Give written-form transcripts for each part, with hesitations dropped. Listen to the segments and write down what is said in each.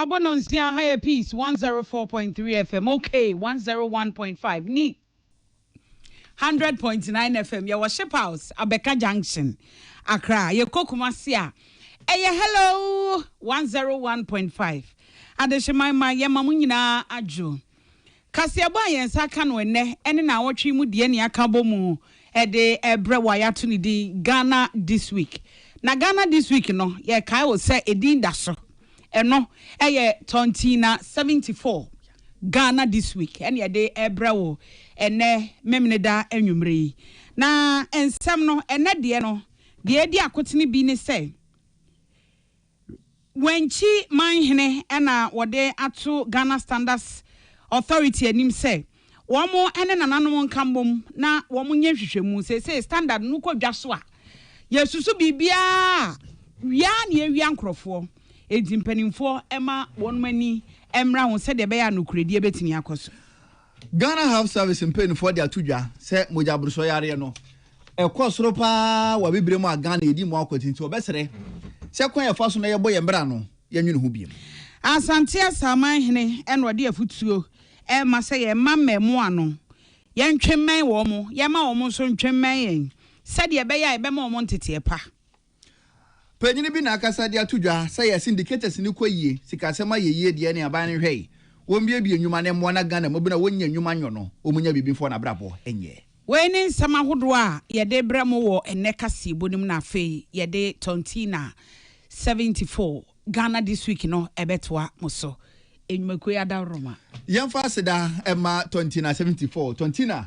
Abononsia higher peace 104.3 FM. Okay, 101.5. Ni 100.9 FM. Your worship house, Abeka Junction, Accra. Your Kokumasia. Hello 101.5. Adeshema Yamamunina Aju. Kasiaba yensa kanwe ne ene na awotwe mu de ne akabo mu ede ebre waya to ni di Ghana this week. Na Ghana this week no ye kai wo se edin da so. Eno eye 74 Ghana this week ene de ebre wo ene memneda anwumre. Na ensem no ene de no de edi akotene bi ne se wenchi manhene ena wode ato Ghana Standards Authority anim say womo ene nananom nkambom na womo nye hwehwemu say standard no kodwa so a yesusu bibia wia na ewia nkrofo edimpanimfo ema wonmani emra ho se de be ya nokuredi ebetimi akoso Ghana Health Service mpanimfo de atudwa se mojabruso yare no ekosoro pa wa bibremu a Ghana edi mu akotinti obesere se kwan ya faso na yebo ye mbra no yanwene ho biem asante asaman hene enwode afutuo ma say ye mamemo ano ye ntwemen wo mo ye ma wo mo so ntwemen yen sade ye be ya be ma wo mo ntete pa panyini bi na akasa de atudwa say ye syndicators ni koyie sikasema ye de ne aban hwei wo mbie enwuma ne mo na Ghana mo bi na wonya enwuma nyono omunya bibimfo na brabo enye we ni nsama hodo a ye de bramo wo enekase bonim na afei ye de 74 Ghana this week no ebetwa muso enwumaku ya da Roma yemfa aseda ema 74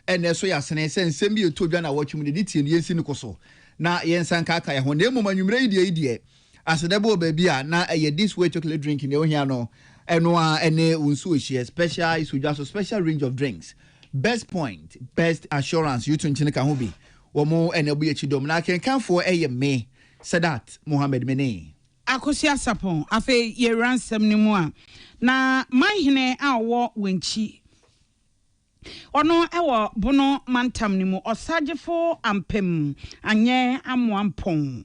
ene so ya sene sensem bi etodwa na watchum de tie ne yensi ne koso na yensan kaka ya ho na emu manwumre idie aseda bo ba bia na eye this way chocolate drink ne ohia no eno a ene unsu ohie special isuja so special range of drinks best point best assurance you to nchine ka ho bi wo mo ene bu yechidom na kenkanfo eye me Sadat Mohammed Mene akosia sapon afi ye ransom ni mu a na manhene a wo wenchi ono ewo bono mantam ni mu osagefo ampem anye amoampon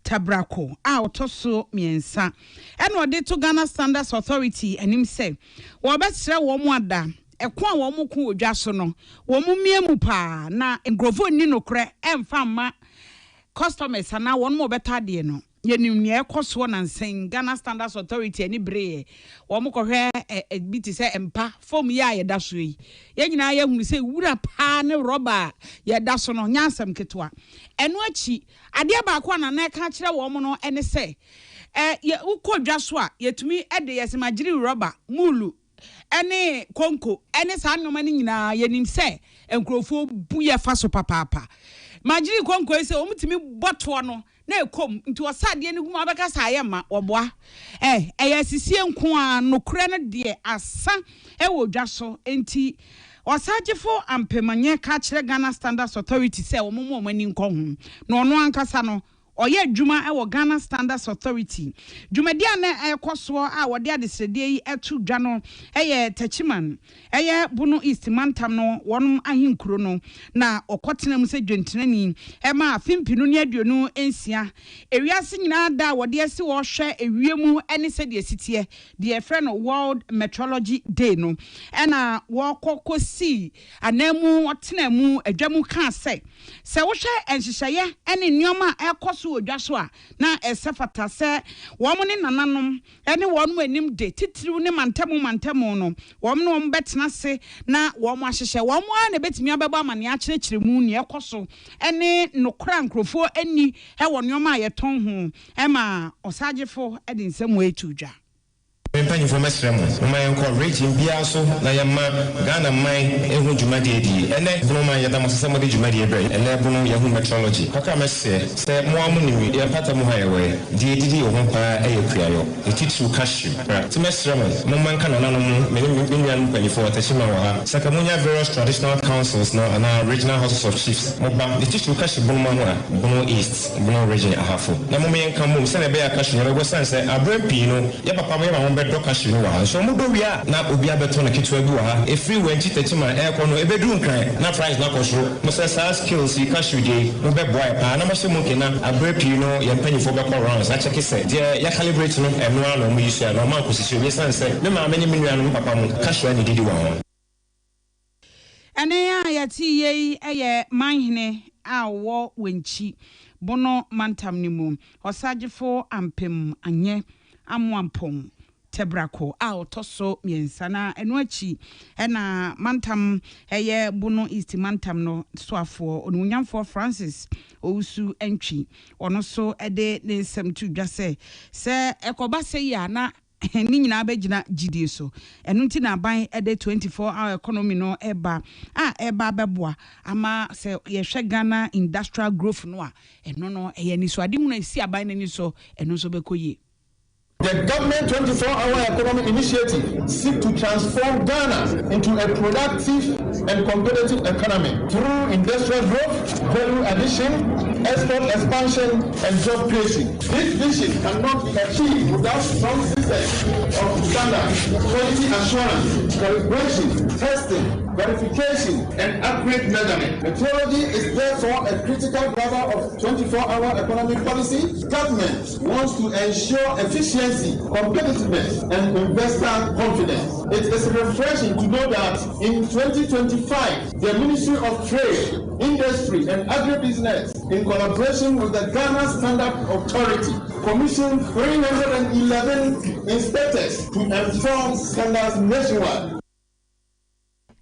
tabrako a otoso miensa eno de to Ghana Standards Authority anim se wo betre wo mu ada ekwa wo mu ku odwa so no wo mu miemu pa na ngrofo ni nokre emfa ma customers na won mo beta de no yenim ne ekoso na nsen Ghana Standards Authority ani bre wo mo kohwe bi ti se empa form ya ye da so yi ye nyina ye hunu se wura pa ne rubber ye da so no nyansam ketwa eno achi ade ba kwa na na ka kire wo mo no ene se ye ukodwa so a yetumi ede yesemagiri rubber mulu ene konko ene sa nnoma ni nyina yenim se enkrofo bu ye fa so papa magiri konko ese omutimi boto no na ekom nti osade ne huma abeka sa ayema oboa eya sisie nko a nokure ne de asa wodwa so enti osagefo ampemanye ka kire Ghana Standards Authority se omomo mani nko ho na ono ankasa no oye adwuma ewo Ghana Standards Authority dwumadia na ekoso a wode adesrede yi etu dwa no eye tachiman eye bunu East Mantam no wonum ahinkuro no na okotena mu se dwentenani ema afimpinu ne aduonu ensia ewiase nyina da wode ase wo hwe ewiemu ene se de sitie de friend World Metrology Day no ena wo kokosi anamu otenamu adwamu ka se wo hwe enhyehyeye ene nneoma ekoso odwa so a na esefata se wo mo ne nananom ene wo no anim de titiriw ne mantamu no wo mo no betena se na wo mo ahyehye wo mo a na betimi abeba amane akyerɛkyerɛ mu ne ekoso ene nokra nkrofo ani wo nneoma a yeton ho ema osagefo ede nsɛm etu dwa Penny for Mesremo, my uncle Raging Biaso, Nayama, Ghana, my Ehu Jumadi, and then Broma Yadam somebody Jumadi, and then Yahoo metrology. Kakamas say, Moamuni, Yapatamuhaway, DD or Wampa, Ayokrio, the teacher cash you. To Mesremo, Moman Cananum, million penny for Tashimawa, Sakamunya various traditional councils now and our regional houses of chiefs. The teacher cash Bomana, Bono East, Bono region Ahafo. Namomi and Kamu, Senabea Cash, Western say, I bring Pino, Yapapa. do cashew no wa so mo do wia na obi abeto na ketwa bi wa ha e free wenchi techima e ko no e bedu nkran na price na kosoro mo say skills yi cashew dey no be boy pa na mo se mo kena abrepi no ye mpanyifo be call rounds na check say dey ya calibrate no eno ano mo use no man position we sense me ma me ni menu anu papa mo cashew ni didi wa ho ene ya ti ye eye manhene a wo wenchi bono mantam ni mu osagefo ampem anye amwampom tebrako a otoso miensa na eno achi ena mantam eye bono east mantam no soafo onunyamfo Francis Owusu entwi ono so ede ne nsem tu dwase se ekoba se ya na ni nyina abegina gidie so eno nti na ban ede 24-hour economy no eba beboa ama se yehwe Ghana industrial growth no a eno no eye ni so ade mu na esi aban ni so eno so bekoye. The government 24-hour economic initiative seeks to transform Ghana into a productive and competitive economy through industrial growth, value addition, export expansion, and job creation. This vision cannot be achieved without strong systems of standards, quality assurance, calibration, testing, verification, and accurate measurement. Metrology is therefore a critical driver of 24-hour economic policy. Government wants to ensure efficiency, competitiveness, and investor confidence. It is refreshing to know that in 2025, the Ministry of Trade, Industry, and Agribusiness, in collaboration with the Ghana Standard Authority, commissioned 311 inspectors to enforce standards nationwide.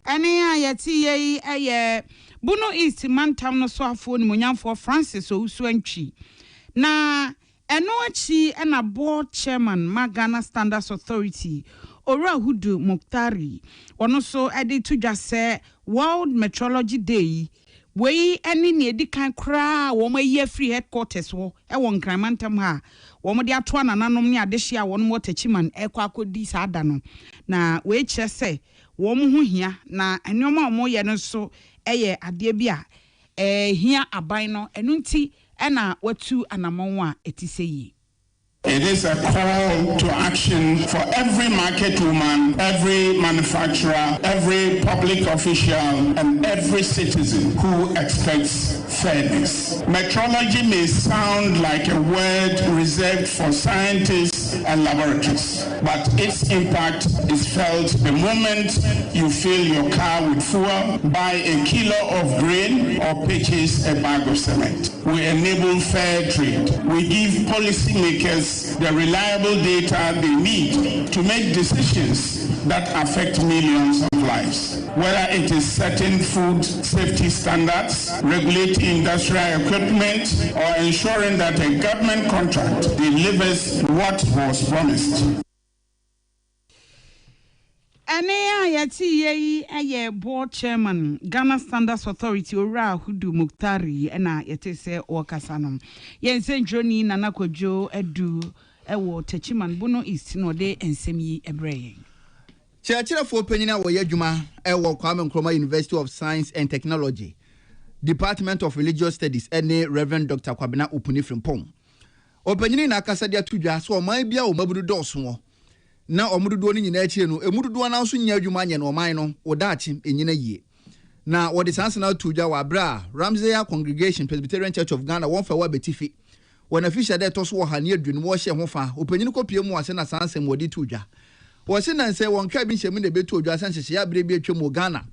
Ene ayati ye eye Bono East mantam no so afo ni monyamfo Francis Owusu entwi na eno achi na board chairman Ghana Standards Authority Ora Hudu Muktari ono so ede to just say World Metrology Day we eni ne edi kan kra wo maye free headquarters wo e won kran mantam ha wo mo de ato anananom ne adehia wo no motachiman e kwa akodi sa ada no na we kire say wo mo ho hia na enoma mo ye no so eye ade bia hia aban no enu nti e na watu anamon a etiseyi. It is a call to action for every market woman, every manufacturer, every public official, and every citizen who expects fairness. Metrology may sound like a word reserved for scientists and laboratories, but its impact is felt the moment you fill your car with fuel, buy a kilo of grain, or purchase a bag of cement. We enable fair trade. We give policymakers the reliable data they need to make decisions that affect millions of lives. Whether it is setting food safety standards, regulating industrial equipment, or ensuring that a government contract delivers what was promised. Ene ayati ye eye board chairman Ghana Standards Authority Ora Hudu Muktari ena yete se wakasanom yense njoni nana kojo edu ewo techiman Bono East no de ensem yi ebreye Chira for penina wo yadwuma ewo Kwame Nkrumah University of Science and Technology Department of Religious Studies ene Reverend Dr. Kwabena Opuni Frimpong openyini na akasa dia tudwa so oman bia o mabudu doso na omududo ni nyina achie no emududo na nso nya adwuma anye no oman no odachi enyina yie na wode sanse na tudwa wa bra Ramsey Congregation Presbyterian Church of Ghana won fa wa betifi wona fisha de to so wo ha ne aduno wo hye ho fa openyini kopie mu ase na sanse mo de tudwa wo se na nse won ka bi hyemu na betu odwa sanse ya bre bi atwem Ghana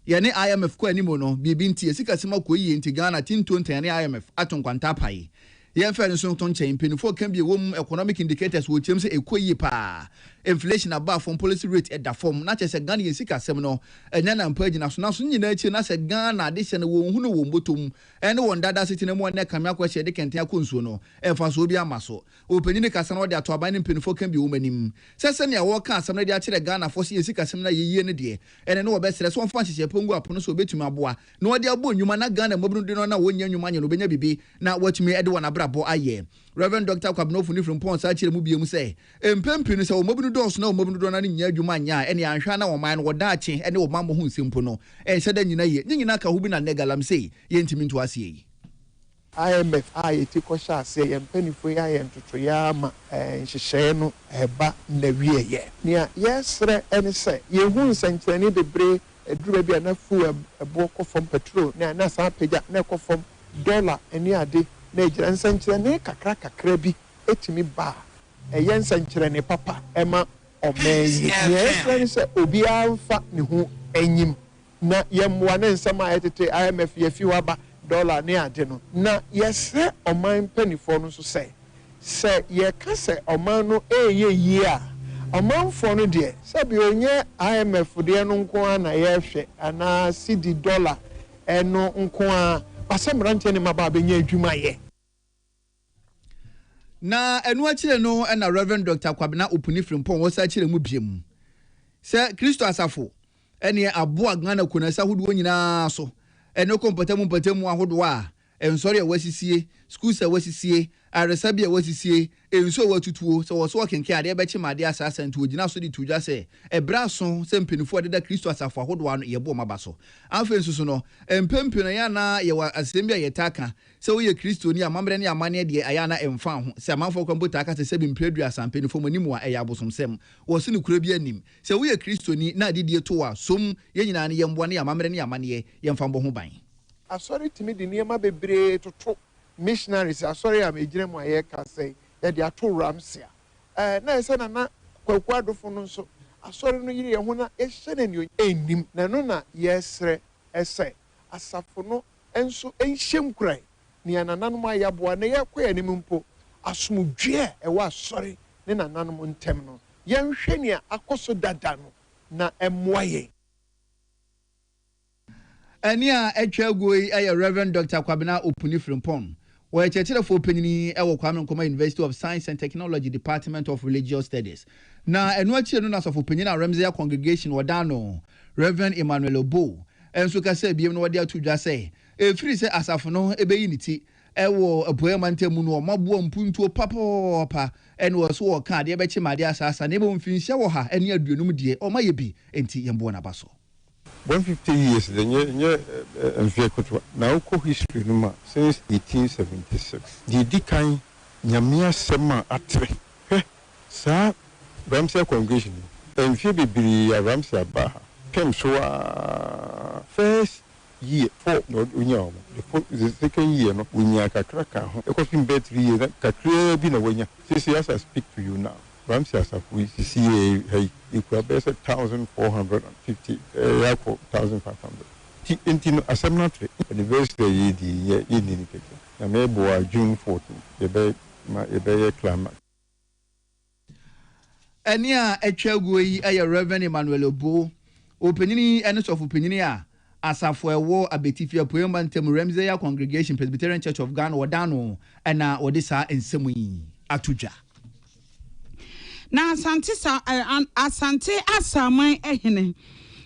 ye ne IMF ko animo no bibi nti esika sima ko yi nti Ghana tinto ntane IMF atonkwanta pai yen fa nso ton chen penifo kan bi wom economic indicators wo chem se ekoyi pa inflation above from policy rate at the form na che se Ghana yen sika sem no enya na mpa agina so na so nyina achi na se Ghana de se ne wo hu no wo mbotom ene won dada city ne mo ne kamya kwa che de kente akonsuo no emfa so obi amaso opanyini kasa na de ato aban ne penifo kan bi wo manim se ne wo ka asem na de a kire Ghana fo se sika sem na yeye ne de ene ne wo be sere so mfa hyehyɛ pongu apono so obetumi aboa na wo de abo nyuma na Ghana mobunu de no na wo nya nyuma nya no benya bibi na watumi ede wona brabo aye Reverend Dr. Kwabena Opuni Frimpong sa kire mu biem se empempi no se wo mobunu dos na wo mobunu do na nya adwuma nya ene anhwa na wo man no wodaache ene wo mammo hu nsempo no hyeda nyina ye nyina ka hu bi na negalam sei ye ntimi nto ase yi IMF ayeti kosha se yempenifo ya yentoto ya ma nhyehyɛ no eba na wieye nia yesre ene se yehu nsankyerɛne bebre eduru bia na fu ebo kɔfom petrol na sa pagya na kɔfom dollar eni ade na egira nsankyerɛne kakra bi etimi ba eye nsankyerɛne papa ema omeyi yesre ne se obi amfa ne ho enyim na yemwa ne nsɛm a yɛtete IMF yefi waba dollar ne ade no na yɛsɛ ɔman panifo no so sɛ yɛka sɛ ɔman no ɛyɛ yie a ɔmanfo no deɛ sɛ bi onye IMF deɛ no nko a na yɛhwɛ ana CD dollar ɛno nko a pasɛ mmeranteɛ ne maba bɛnya adwuma yɛ na ɛno akyire no ɛna Reverend Dr. Kwabena Opuni Frimpong wɔ sa akyire mu biem sɛ Kristo asafo ɛne aboa Ghana kunasa hodo nyinaa so eno kompatamu ahodo a ensori a wasisie schools a wasisie aresabi a wasisie enso watutuo so wo so kenke ade beche made asasa ntu ogina so di tuja se ebra so se mpenifo de da Kristo asafo ahodo ano yebo maba so afa nsusu no empempeno ya na ye wa asembi a yetaka se wo ye Kristo ni amamre ne amane de aya na emfa ho se amanfo kwambota aka se bi mpredua asampenifo manimu a eya abosomsem wo se ne kura bi anim se wo ye Kristo ni na adidie to a som ye nyina ne yembo ne amamre ne amane ye mfa mbo ho ban asori timi di niema bebre toto missionaries asori am ejire mu aye ka say ya de ato ramsia na ese na kwaku adofo no nso asori no yiri ye ho na ehye na ni enim na no na yesre ese asafo no enso enhyem kurai ni anananom ayaboa na yekoya nim mpo asomdwe ewa asori ne nananom ntem no yenhwe ni akoso dada no na emmoaye Ania Echwagoi aye Reverend Dr. Kwabena Opuni Frimpong. Wa chechire fo panini ewo Kwame Nkrumah University of Science and Technology Department of Religious Studies. Na enu achire no na so fo panina Ramsey congregation wadano Reverend Emmanuel Obo. Enso ka se biem no wade atudwa se efiri se asafo no ebeyi niti ewo aboyamantemu no mabuo mpuntuo papa ene wo so wo ka de ebeche made asasa na ebe mfinhia wo ha ene aduonum de o maye bi enti yembo na baso 150 years the Mfiekotwa now history numa since 1876 the decline nyamia sema atre sa Ramsey congregation Mfie bibiri ya Ramsey abaha kem so first year for no unya the second year no unya kakraka ho e kofi mbe 3 years kakra bi na wanya since as I speak to you now Ramsey we see equal base 1,450 yako 1,500 intino assembly university yedi ni keke na mebo June 14 ebe clama enia Echwagoi aye Reverend Emmanuel Obo openyini ene sofu openyini a asafo ewo abetifia Parliamentary Ramsey Congregation Presbyterian Church of Ghana wadano ena odisa ensemu yi atuja na asante asaman ehene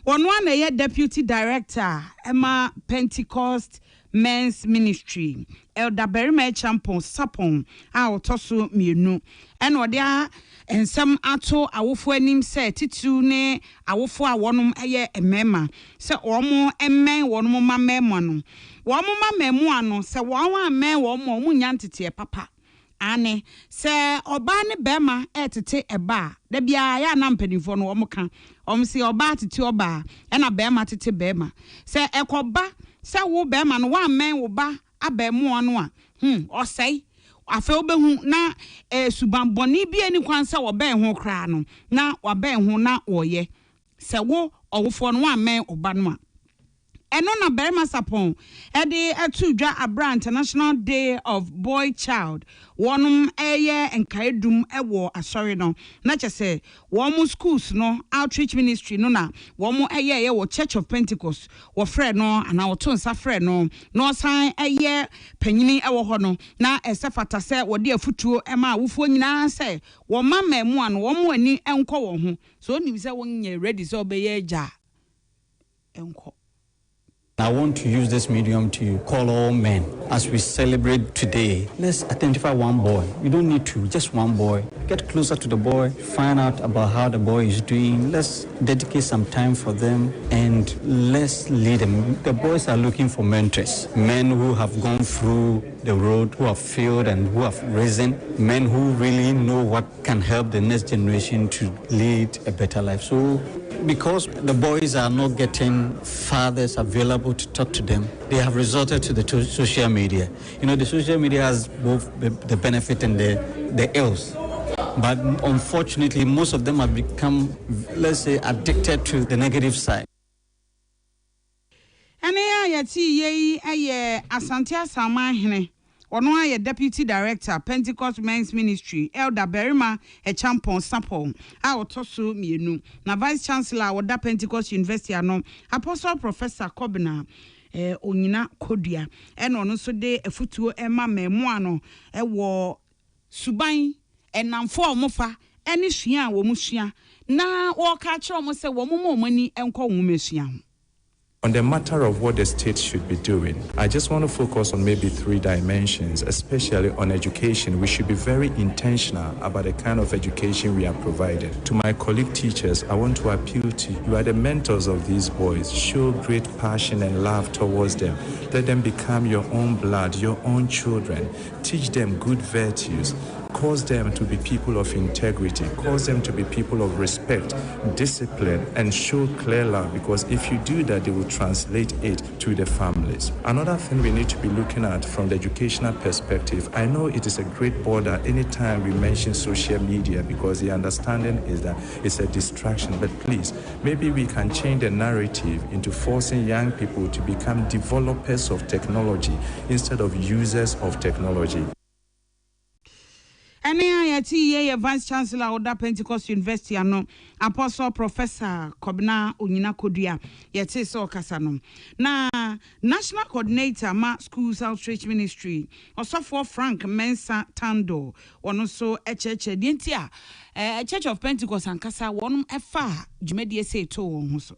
wono na ye deputy director ema Pentecost Men's Ministry Elder Berima Champon Sapon a otoso mienu ena ode a ensem ato awofo anim se titu ne awofo a wonom eye emema se omo emmen wonom ma memo no womo ma memo ano se won amen womo munya ntete papa ane se oba ne bema etete eba da bia ya na mpanifo no omuka omse oba tete oba na bema tete bema se ekoba se wo bema no wa men wo ba abemu no a osei afa obehu na subamboni bi ani kwansa wo ben ho kra no na wa ben ho na woye se wo owofo no wa men oba no a eno na Berima Sapon ede atudwa Abra International Day of Boy Child wonum eye enkaedum ewo asori no na chese womu schools no outreach ministry no na womu eye wo Church of Pentecost wo frɛ no ana wo to nsa frɛ no no san eye panyini ewo ho no na esefata se wo de afutuo ema awofo nyina se wo mama emu an womu ani enko wo ho so oni bi se won nye ready so obeye ja enko I want to use this medium to call all men as we celebrate today. Let's identify one boy. You don't need two, just one boy. Get closer to the boy, find out about how the boy is doing. Let's dedicate some time for them and let's lead them. The boys are looking for mentors, men who have gone through the road, who have failed and who have risen, men who really know what can help the next generation to lead a better life. So because the boys are not getting fathers available to talk to them, they have resorted to the social media. You know, the social media has both the benefit and the ills. But unfortunately, most of them have become, let's say, addicted to the negative side. And Asante Asamahene, Ono Deputy Director, Pentecost Men's Ministry, Elder Berima Echampon Sapon, Tosu Mienu, na Vice Chancellor Oda Pentecost University ano, Apostle Professor Kobina Onyina Kodia, and ono so de efutuo ema memoano wo suban enamfo omofa eni sua wo musua na wo ka kire omo se wo momomani enko wo mesua. On the matter of what the state should be doing, I just want to focus on maybe 3 dimensions, especially on education. We should be very intentional about the kind of education we are providing. To my colleague teachers, I want to appeal to you. You are the mentors of these boys. Show great passion and love towards them. Let them become your own blood, your own children. Teach them good virtues. Cause them to be people of integrity, cause them to be people of respect, discipline, and show clear love, because if you do that, they will translate it to the families. Another thing we need to be looking at from the educational perspective, I know it is a great border anytime we mention social media, because the understanding is that it's a distraction, but please, maybe we can change the narrative into forcing young people to become developers of technology instead of users of technology. Ene Vice Chancellor Oda Pentecost University ano Apostle Professor Kobina Onyina Kodia yete so kasano na National Coordinator ma Schools Outreach Ministry Osofo Frank Mensa Tando ono so echeche dientia Church of Pentecost ankasa wonum efa dwumedie se to won so.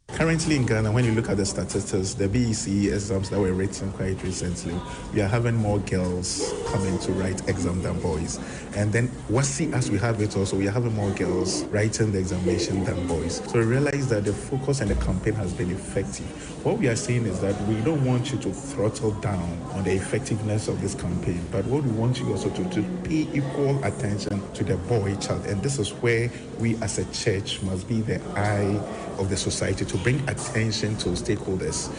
Currently in Ghana, when you look at the statistics, the BEC exams that were written quite recently, we are having more girls coming to write exam than boys. And then as we have it also, we are having more girls writing the examination than boys. So we realize that the focus and the campaign has been effective. What we are saying is that we don't want you to throttle down on the effectiveness of this campaign, but what we want you also to pay equal attention to the boy child. And this is where we as a church must be the eye of the society to bring attention to stakeholders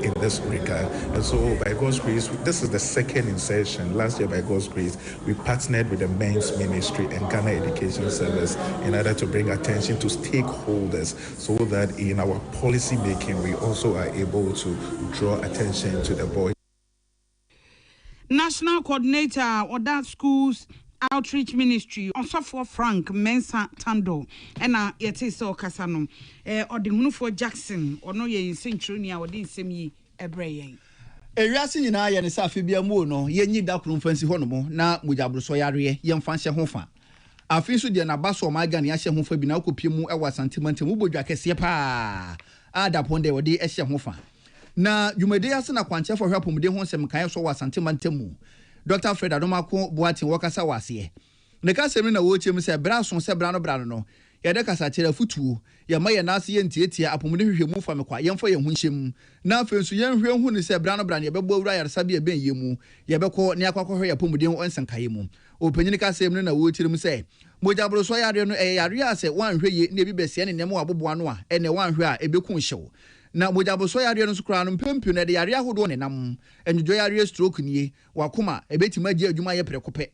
in this regard. And so by God's grace, this is the second insertion. Last year by God's grace, we partnered with the Men's Ministry and Ghana Education Service in order to bring attention to stakeholders so that in our policy making, we also are able to draw attention to the boys. National Coordinator Oda Schools Outreach Ministry Osofo Frank Mensa Tando ena yete so kasano odihunufo Jackson ono ye century odi nsem yi ebreyen ewiase nyina ye ne safe bia mu no yenyi da kromfansi hono na mujabroso yare ye mfa hye hofa afin so de na baso ma ga ne hye hofa bi na akopie mu ewa santimantem ubodwa kese pa ada ponde odi hye hofa na dwumade ase na kwanche fo hwapomde ho nsem kan so wa santimantem mu Dr. Fred Adomako Boati wakasa wase. Ne kasem na wo chem se bra so se bra no. Ye de kasa kire futuo. Ye ma ye na ase ye ntietia apomde hwehwemu fa me kwa ye mfa ye hu nhyem. Na afensu ye nhwe hu ne se bra no ne ye bebo awura yaresa bia ben ye mu. Ye beko ne akwakohwe ye apomde ho onsenkaye mu. Opanyin kasem na wo tirim se mojabro so yare no yare ase wanhwe ye ne bi besia ne nemo aboboa no a ene wanhwe a ebeku nhyew. Na mojaboso yare no sukura no mpempio na de yare ahodo ne nam enjoy yare stroke nie wakoma ebetima gie adwuma ye prekope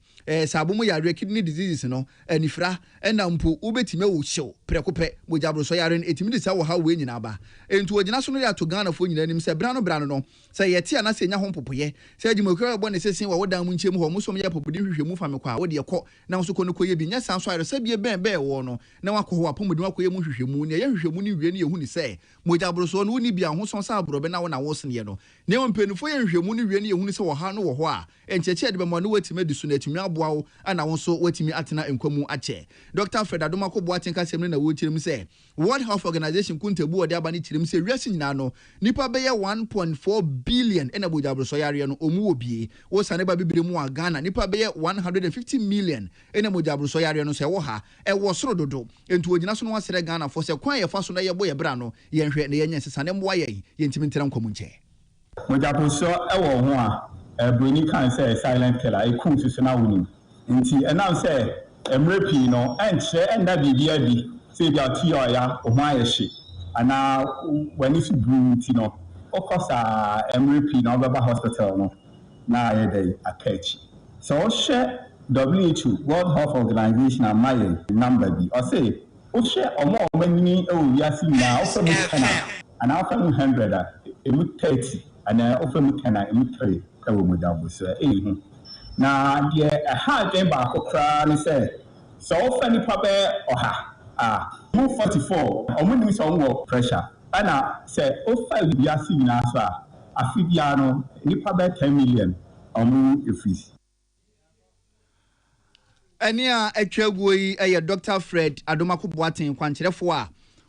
sabomu yare kidney diseases no anifra ena mpo ubetima wo hyew prekope mojaboso yare no etimi de sa wo ha we nyina ba entu ogina so no ya to Ghana fo nyina nim se bra no se yete ana se nya ho popoye se adwumakura bo ne sesin wo wodan mu nchem ho musom ye popodi hwehwemu fa me kwa wo de ko na so ko no koye bi nya san so ayre se bie ben wo no na wakọ ho apomodi wakoye mu hwehwemu ne ye hwehwemu ni wie ne ye hu ni se mojaboso no woni bia ho so sa abrobe na wona wo sene no ne mpanifo ye nhwemu no wie ne yehunu se wo ha no wo ho a encheche de be mo no watimi adu so na atumi aboa wo ana wo so watimi atena enkwamu ache Dr. Fred Adomako Boateng kasem na wo tirim se World Health Organization kuntebu ode abani tirim se wiase nyina no nipa be ye 1.4 billion ena bojabro so yare no omu obie wo sane ba bibire mu a Ghana nipa be ye 150 million ena bojabro so yare no se wo ha e wo soro dodo entu ogina so no wasere Ghana fo se kwan ye fa so na ye bo ye bra no ye nhwe na ye nya sesane mboa ye yentimi ntira nkomu nche bojabro so e wo ho a broni kan say silent killer e kun so na woni nti enam say emrepi no enche enda bibia bi say dia ti oya o ho ayeshi ana when if bru ti no okosa emrepi no baba hospital no na ye dey akachi so share WHO World Health Organization amaye number bi o say o share omo omani e o wiase na o fam kana ana o fam 100 emu 30 ana o fam kana emu 3 e wo modabo so hu na de a ha den ba kokra ni say so o fam nipa be oha 44 omuni so wo pressure ana say o fa wiase na so afibia no nipa be 10 million omu efisi Eni a atwaguo yi eye Dr. Fred Adomako Boateng kwankyerefo a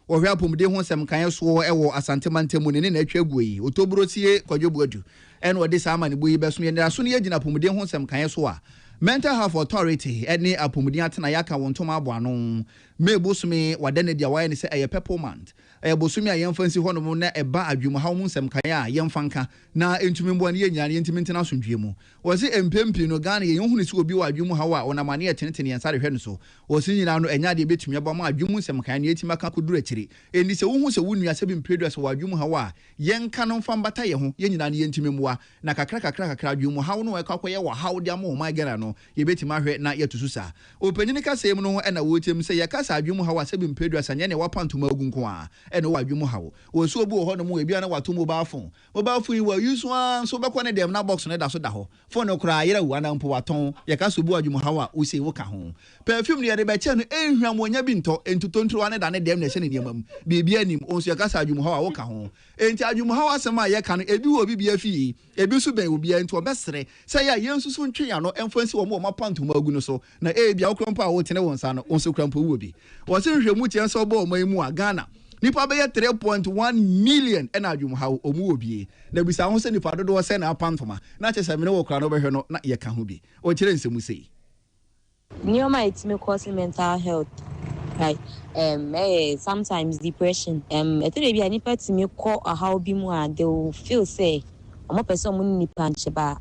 ohwe apomde ho sem kan so ewo asantemantemu ne na atwaguo yi otobrosie kwadwobuadu en wode sama ne boyi beso ne aso ne yagina apomde ho sem kan so a Mental Health Authority eni apomde atena yaka wontoma abo ano mebosumi wadane dia waye ne se eye peppermint bosumi a yemfansi honom na eba adwuma ha mu nsem kan a yemfanka na entumi mbo ne yenyane yentimi ntena asondwie mu wosi empempi no Ghana ye hunu se obi wa adwuma ha wa onamane etenetene yensare hwe no so wosi nyina no enya de betumi aba ma adwuma nsem kan ne yetima ka koduru akiri eni se wo hu se wonu ase bi mpredu ase wa adwuma ha wa yenka no mfa mbata ye ho yenyina ne yentimi mwa na kakra adwuma ha no ekwakoye wa ha wodi ama ma Ghana no ye betima hwe na yetusu sa opanyini ka sem no na wotem se ye kasa adwuma ha wa se bi mpredu ase ne wapantoma agunko a ene wa adwuma ha wo so obu ho no mu ebia na wato mobile phone yi wa use one so be ko ne dem na box ne da so da ho phone no kra yera wu anampo waton ye ka so obu adwuma ha wa wo se wo ka ho perfume ne ye de be che no enhwam onya bi nto entutontro wa ne da ne dem na hye ne niamam bibia nim onso ye ka sa adwuma ha wa wo ka ho enti adwuma ha wa asema ye ka no ebi wo bibia fi ebi so ben obi enti obesere se ya yensusu ntwe ya no emfansi wo ma panto magu no so na ebia wo krampa wo tene won sa no onso krampa wo bi wo se nhwemu tie so bo mai mu a Ghana nipa be 3.1 million ena adwum ha omu obie na bisa ho se nipa dodo se na apantoma na chese me ne wo kra no be hwe no na ye ka ho bi o kire nsemu sei Neoma it may cause mental health right sometimes depression I think be nipa to me call a how bi mu a they will feel say omo person mu nipa ncheba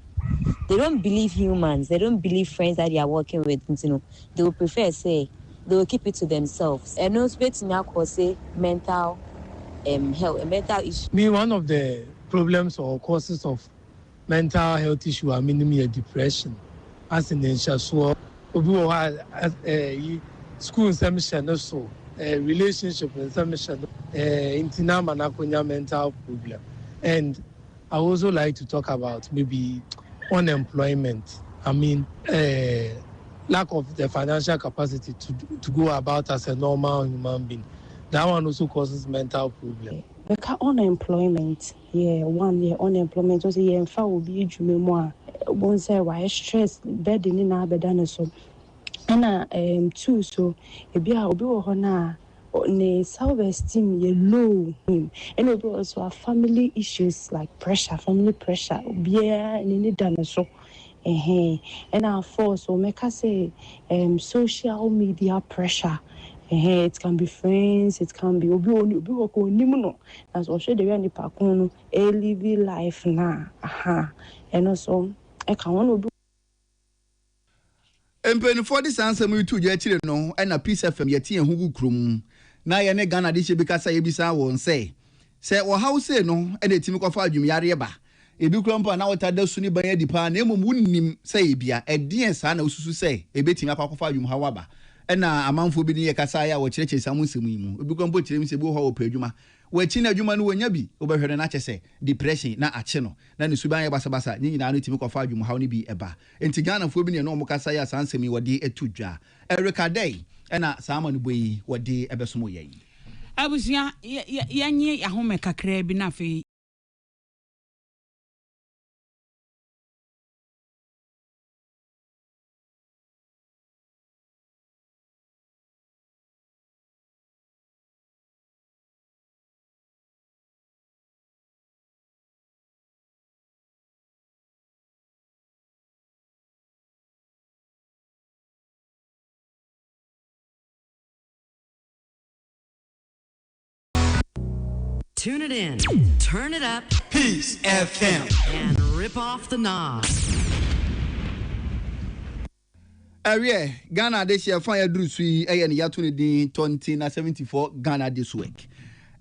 they don't believe humans, they don't believe friends that they are working with, you know. They will prefer say they will keep it to themselves. And no space now cause say mental health, mental issue. One of the problems or causes of mental health issue are minimum depression. As in the so school submission so relationship submission internal mental problem. And I also like to talk about maybe unemployment. I mean, lack of the financial capacity to go about as a normal human being. That one also causes mental problem. Because unemployment, unemployment also in fact will be more. One say why stress burden in our bed so. And two so if you have ne self-esteem ye low him and it also have family issues like family pressure yeah and done so and our force so make us say social media pressure it can be friends, it can be obi as also the way pakun live life na and also I can want empenifo di sansa mu tu je chire no na Peace FM yeti ehugu krum na ye ne Ghana de che bi kasa ye bisa won se wo house no na etimi kwafa adwum yare ba ebi krampa na wota da suni ban adi pa na emom wunnim se ebia edien sa na osusu se ebetimi akwafa adwum hawa ba na amanfo bi ne ye kasa ya wo chireche samu nsemu yi mu ebi krampa chire mi se bi ho wo adwuma wachi na adwuma no wonya bi obehwere na kyese depression na ache no na ne suban ye basa nyina no timi kwafa adwum hawo ne bi eba enti Ghana fo bi ne no mo kasa ya sansemi wode etudwa Erika Day na sama no boyi wode ebesomo yai abusia yanye yahome kakra bi na fe Tune it in, turn it up, Peace FM, and rip off the knob. Ghana this year fire drew sui and yatuni din 2074 Ghana this week.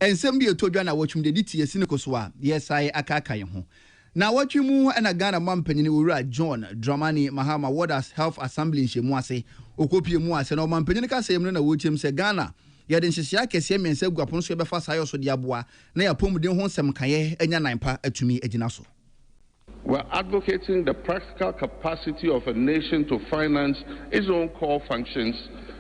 And some be a tojana watch the DT Sinekoswa, yes, I akakayaho. Now what you move and a Ghana Mampany Ura John Dramani Mahama Waters Health Assembly in Shemwase, Okopi Moas and Mampenica same na Wochim se Ghana. Yadin Shia Kesem and Seb Guapon Seba Fasayo so diabua, Nea Pum de Honsam Kaye and Yanaipa etumi Edinaso. We're advocating the practical capacity of a nation to finance its own core functions,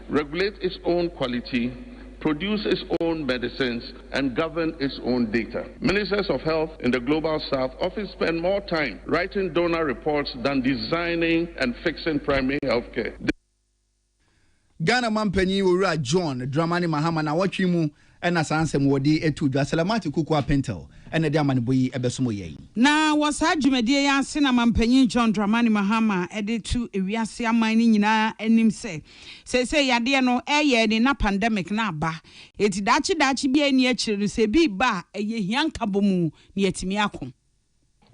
regulate its own quality, produce its own medicines, and govern its own data. Ministers of health in the global south often spend more time writing donor reports than designing and fixing primary health care. Ghana Mampany Ura John Dramani Mahama na wachimu ena sansem wodi etu dwa Salamati Kuku Pentel ena dia manboyi ebesomo ye na wasa dwumadie ya ase na Mampanyin John Dramani Mahama edetu ewiase aman ni nyina anim se yade no eye ni na pandemic na aba eti dachi bia ni akire se bi ba eye hianka bomu ni etimi akom.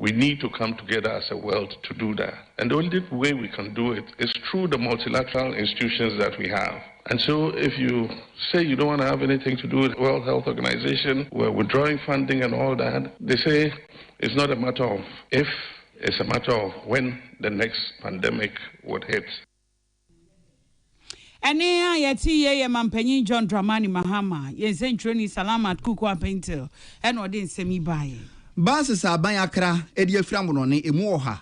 We need to come together as a world to do that. And the only way we can do it is through the multilateral institutions that we have. And so if you say you don't want to have anything to do with the World Health Organization, we're withdrawing funding and all that, they say it's not a matter of if, it's a matter of when the next pandemic would hit. Ene ayati ye Mampanyin John Dramani Mahama, ye sentroni Salamat Kuku Pentel, and odin semi baye. Basis aban akra edi afiramu no ne emu oha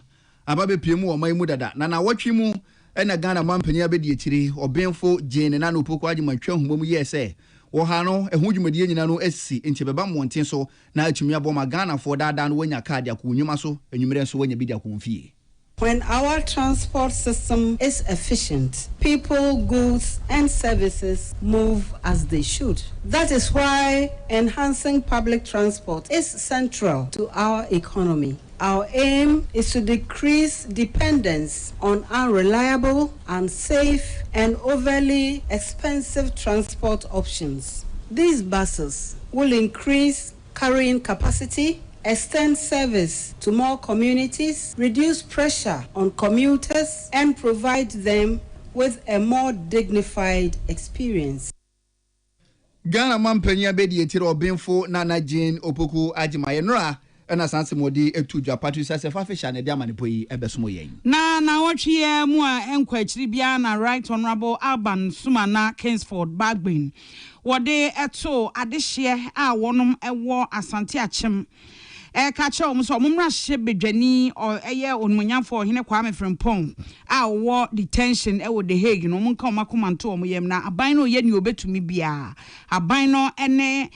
ababe piemu o maimu dada na watwi mu ena Ghana Mampany abedi akiri obenfo jene na no poko agimatwa humom yese wo ha no ehu dwumadie nyina no asi nche beba monten so na atumi aboma Ghana fo dada no wanya card akonwuma so enwumere so wanya bidi akonfie. When our transport system is efficient, people, goods, and services move as they should. That is why enhancing public transport is central to our economy. Our aim is to decrease dependence on unreliable, unsafe, and overly expensive transport options. These buses will increase carrying capacity, extend service to more communities, reduce pressure on commuters, and provide them with a more dignified experience. Ghana Mampany abedi etire obenfo Nana Jane Opoku Ajimayenra ena sanse modi etu dwa Patricia Sefafisha ne dia manipoyi ebesomo yen. Na wotwe mu a enkwa akiri bia na Right Honorable Alban Sumana Kingsford Bagbin. Wode eto adehye a wonom ewo Asante Achem. Kacha so mumra hye bedwani o eye onmunyafo hene Kwame Frimpong a wo detention e wo The Hague no munka makomanto o yem na aban no ye ni obetumi bia aban no ene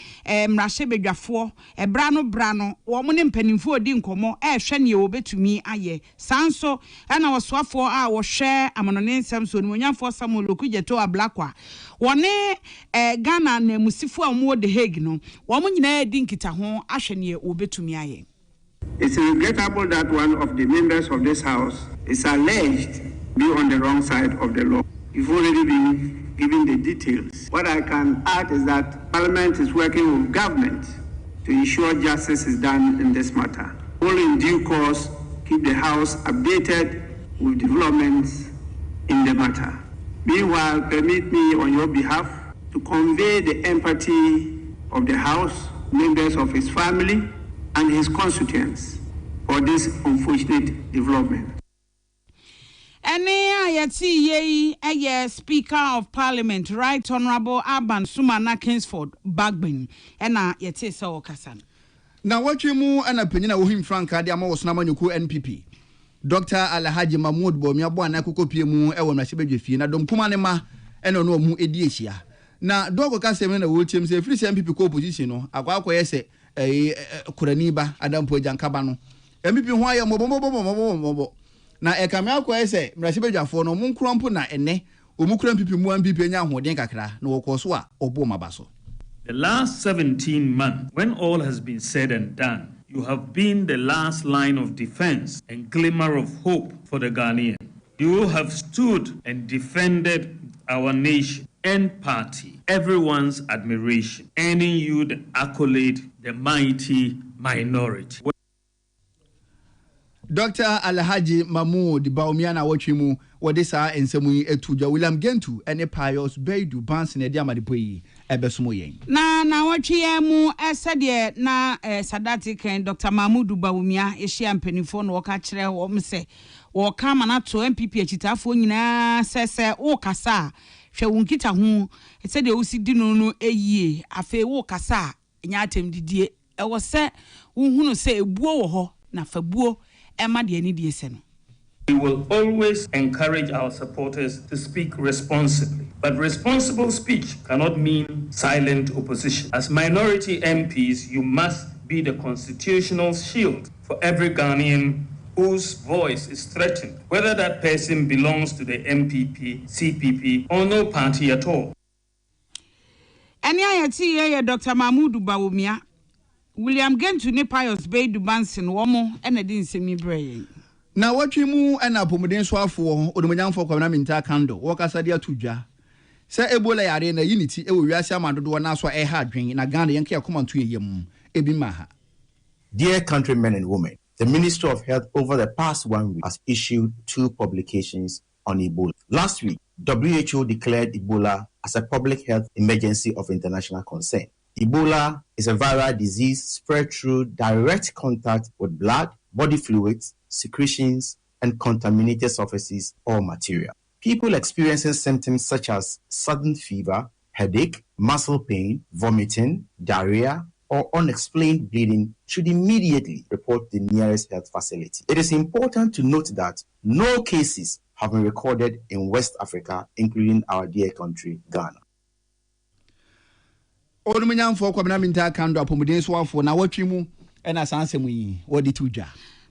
mrahye bedwafo bra no wo mo ne mpanimfo odi nkomo hwe ne obetumi aye sanso na wosoafo a wo hwe amanone nsem so onmunyafo Samuel Okujeto Ablakwa wone Ghana na musifo a mo The Hague no wo mo nyina edi nkita ho ahwe ne obetumi aye. It's regrettable that one of the members of this House is alleged to be on the wrong side of the law. You've already been given the details. What I can add is that Parliament is working with government to ensure justice is done in this matter. We'll in due course keep the House updated with developments in the matter. Meanwhile, permit me on your behalf to convey the empathy of the House, members of his family, and his constituents for this unfortunate development. Ayati ye Speaker of Parliament, Right Honorable Alban Sumana Kingsford Bagbin. Ena yeti so kasan. Na watwe mu ana panyina wo him Franka de ama wosona manyuku NPP. Dr. Alhaji Mahmoud Bomi abo ana kokopie mu e wo mrahye bedwefie na dom kuma ne ma ena no mu edi ehia. na dogo ka se me na wo chem se free MPP ko opposition no akwa se kurani ba adampo jankaba no MPP ho aye mobo na ekame akwa se mrasibedwafo no munkrompo na ene omukura MPP mu MPP nya ahoden kakra na wokoso a obo mabaso. The last 17 months, when all has been said and done, you have been the last line of defense and glimmer of hope for the Ghanaian. You have stood and defended our nation and party, everyone's admiration, earning you the accolade, the mighty minority. Dr. Alhaji Mahmoud Baumiana Wachimu, Wadisa and Samui Etuja, William Gentu, and a pious Baidu Bans in a Diamadipui, Ebesumoyen. Na wachiemu esadie na Sadatik and Dr. Mahmoud Baumia, Asian Penifon, Wakachre, Womse, or Kamana to MPP Chitafuna, Sese, or Kasa, Shawunkita Hu, it said the Usidino a ye, a fe wo Kasa, in Yatem Didier, I was set, who say, Buo, na Fabuo. We will always encourage our supporters to speak responsibly, but responsible speech cannot mean silent opposition. As minority MPs, you must be the constitutional shield for every Ghanaian whose voice is threatened, whether that person belongs to the MPP, CPP, or no party at all. Dr. Mahmoud Bawumia. William Gentu ne Pius Baidu Bansin womo ena din semi brain. Na watwi mu ena pomuden so afo odomanyamfo kwamna minta kando wakasa dia tudwa. Se Ebola yare na unity e wo wiase amadodo na so e ha adwen na Ghana yenke yakomanto yeyem ebi maha. Dear countrymen and women, the Ministry of Health over the past 1 week has issued 2 publications on Ebola. Last week, WHO declared Ebola as a public health emergency of international concern. Ebola is a viral disease spread through direct contact with blood, body fluids, secretions, and contaminated surfaces or material. People experiencing symptoms such as sudden fever, headache, muscle pain, vomiting, diarrhea, or unexplained bleeding should immediately report the nearest health facility. It is important to note that no cases have been recorded in West Africa, including our dear country, Ghana. Odomanyamfo kwamna minta kando apomuden so afo na watwi mu ena sansemu yi wodi tudwa.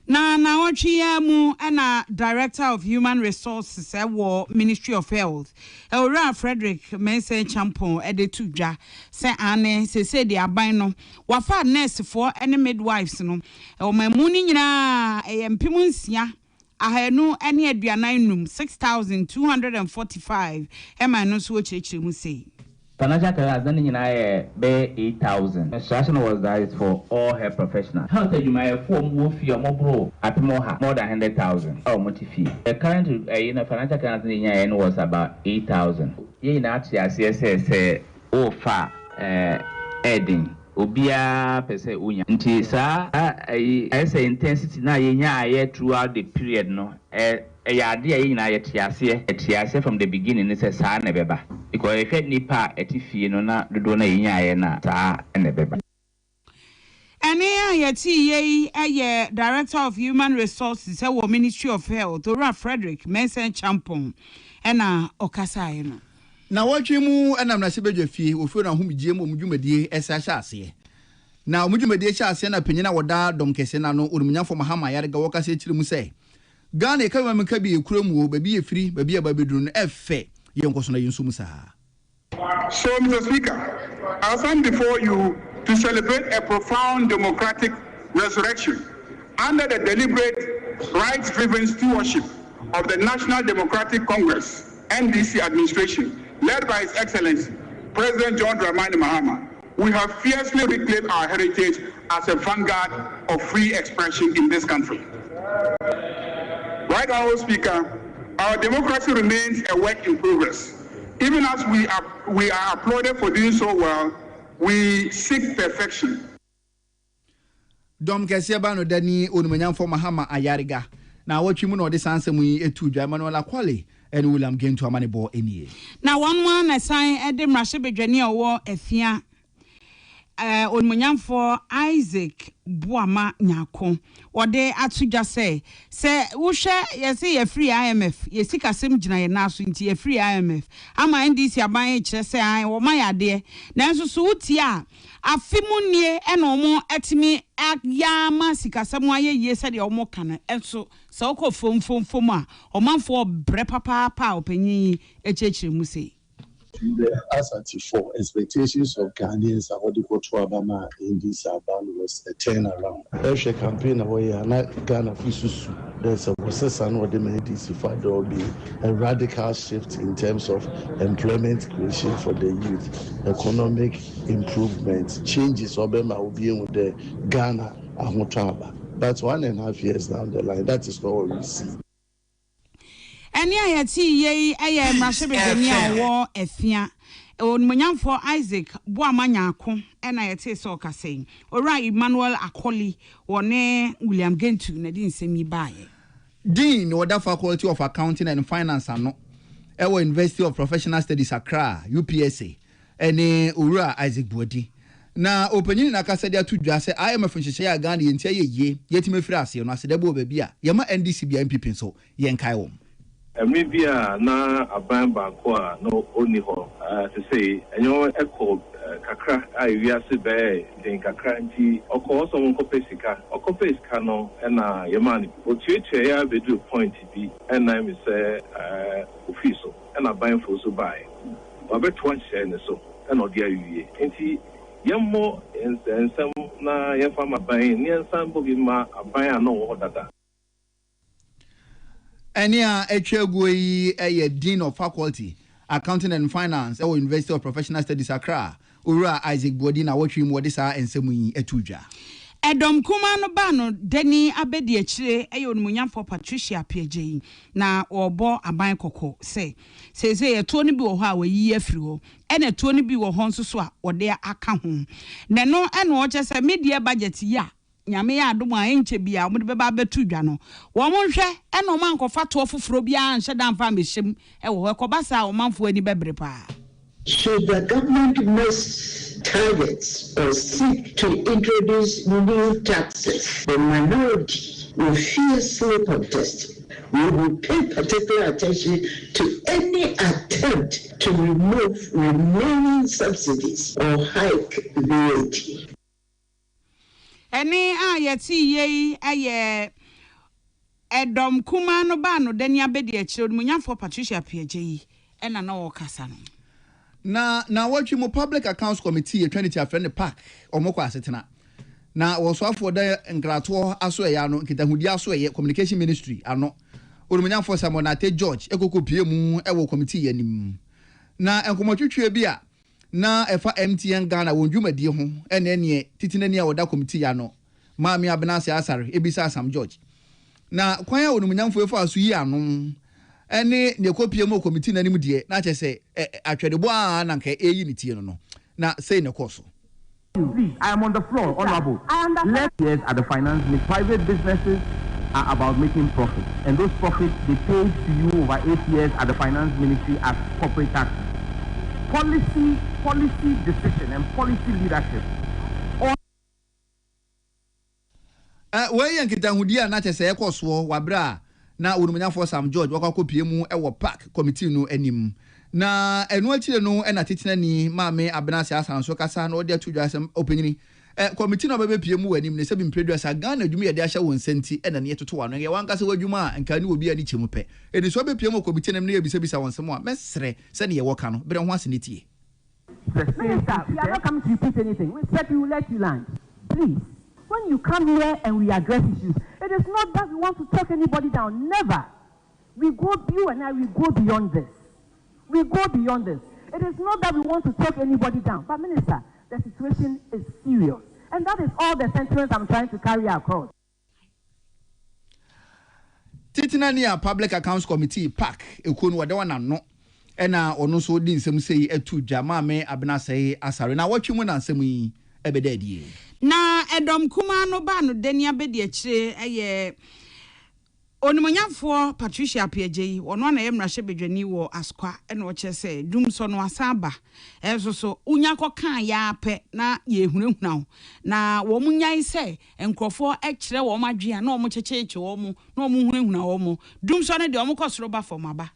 Na watwi mu ena Director of Human Resources wo Ministry of Health. Ora Frederick Mense Champon ede tudwa se ane se de aban no wafa nurse for ene midwives no. O mamu ni nyina empem nsia ahanu ene aduanan num 6245 ema no so chirechire mu sei. Financial career has done in 8,000. Instruction was that it's for all health professionals. How tell you my form will fee more at more than 100,000 or multi fee. The current financial career was about 8,000. You actually say far adding. Obia pese unya. Nti sa say intensity na yenya throughout the period no. Yade ayi na yetiase from the beginning it says sa na beba because if nipa etifie no na dodo na yinya na sa na beba. Ene yeti ye Director of Human Resources wo Ministry of Health Ora Frederick Mense Champon ena okasa no. Na watwi mu ena mnasebedwa fie ofio na homgye mu dwumadie esa hyase. Na omdwumadie hyase na panyina woda dom kese na no onunyafo mahama yare ga wokasa chire mu sei Ghana kama mka bi ekuremu baby efiri baby ababedru no efe yenkoso na yensum saa. So Mr. Speaker, I stand before you to celebrate a profound democratic resurrection under the deliberate rights-driven stewardship of the National Democratic Congress NDC administration led by His Excellency President John Dramani Mahama. We have fiercely reclaimed our heritage as a vanguard of free expression in this country. Right Honourable Speaker, our democracy remains a work in progress. Even as we are applauded for doing so well, we seek perfection. Dom Kesiaba no dani onumanyamfo Mahama Ayariga. Na watwi mu no de sansemu yi etudwa Manuel Akwale and William Gentu amanebo enie. Na one assign ede mrahye bedwani owo afia onmunyamfo Isaac Buama Nyako ode atudwa se wohwe yesi ye free IMF yesi kasem gina ye naso nti ye free IMF ama NDC aban kire se an wo mayade nanso so wutia afimunie ena omo etimi yama sikasem aye yese de omo kana enso se okọ fom a omanfo bre papa opanyin echechire mu sei. As at before, expectations of Ghanaians and what they go to Alabama in this Alabama was a turnaround. Every campaign away, not Ghana Fisusu. There's a process and what they made this if there will be a radical shift in terms of employment creation for the youth, economic improvement, changes. Obama will be with the Ghana Ahotaba. But 1.5 years down the line, that is not what we see. Eni ayati ye aye mrashebe genia wo efia onmunyamfo Isaac Buama Nyako ena yete so kasei ora Emmanuel Akoli wone William Gentu na di nsemi baaye Dean order Faculty of Accounting and Finance ano ewo University of Professional Studies Accra UPSA ene ora Isaac Buadi na opanyin na kasa dia tudwa se IMF nhyehyɛ ya Ghana ye ntia ye yetime firi ase no asedebo baby a yema NDC bia MPP so ye nkai wo maybe na aban banko no oni ho to say enyo echo kakra we are be den kakra nti okọ so nko pesika no na yemani otuetue ya bedu point bi na me say ofiso na ban fo so bai wabeto nhye ne so na odi awie nti yemmo ensem na yefa maban ni ensam bogi ma aban ano wo dada. Enia Echegui a Dean of Faculty, Accounting and Finance, or University of Professional Studies Accra, Ura Isaac Bodina, watching Modisa and Semui Etuja. Edom Kumano Bano, Denny Abedi Echre, Ayon Munyamfo Patricia PJ, na obo aban koko, say a Tony Biwa we ye fru, and a Tony Biwa Honsua, or their account home. Nano and watches a media budget ya. Nyame ya adoma enche bia mo de beba betu dwa no wo mo hwe e no man kofa to foforo bia anhye dan fa mehim e wo ekobasa wo manfo ani bebre pa. Should the government must targets or seek to introduce new taxes, the minority will fiercely contest. We will pay particular attention to any attempt to remove remaining subsidies or hike VAT. Eni ayeti ye aye Edom Kumano Bano Denia Bedi Echre Munyamfo Patricia PJ ena na wo kasa no. Na watch mu Public Accounts Committee Trinity afrene park omoko asetena. Na wo so afo da nkrato aso ya no nkitahudi aso ye Communication Ministry ano. Munyamfo Samonate George ekoko pie mu ewo committee yanim. Na enkomotwetwe bi a na efa MTN Ghana wonjumadi ho ene ne titinani a woda committee ya no maami abenase asare ebisa Sam George na kwan a onumunyamfo efa aso yi ano ene ne kopie mo committee nanim de na chese atwedebo a na nka eyi ne tie no na say ne koso. Please, I am on the floor, honorable. Let's years at the finance ministry. Private businesses are about making profits, and those profits they paid to you over 8 years at the finance ministry as corporate taxes. Policy decision and policy leadership. We yankitahudi a na chese ekoso wabra na onumunyafo Sam George wakakopie mu ewo park committee no anim na eno akire no na titinani maame abenase asanso kasa na odi atudwa asem openyini committee no bebepie mu anim ne sebi mpredwasa Ghana adwuma ye de ahya won senti na ne toto wano ye wankase wadwuma nka ni obi ani chemu pe edi so bepie mu committee nam ne ebisa won sem a mesre se ne ye woka no bere ho asenetie. Minister, we are not coming to repeat anything. We said we will let you land. Please, when you come here and we address issues, it is not that we want to talk anybody down. Never. You and I, we go beyond this. We go beyond this. It is not that we want to talk anybody down. But Minister, the situation is serious. And that is all the sentiments I'm trying to carry across. Titinania Public Accounts Committee, PAC, Ekunu Wadawana no. Ena ono so di nsem sei etu djama me abena sei asare na watwe na nsem yi ebedadie na Edom Kumano Bano Denia Bedi Echre eye Onimanyafo Patricia Piaje, one Emrashe Bedwani wo Asqua, and what you say, Doomson was Saba. So, Unyako can ya pe na ye hunu now. Na womunya say, and Crawford extra woman gia no much church omo, no moon omo. Doomson the omokos roba for maba.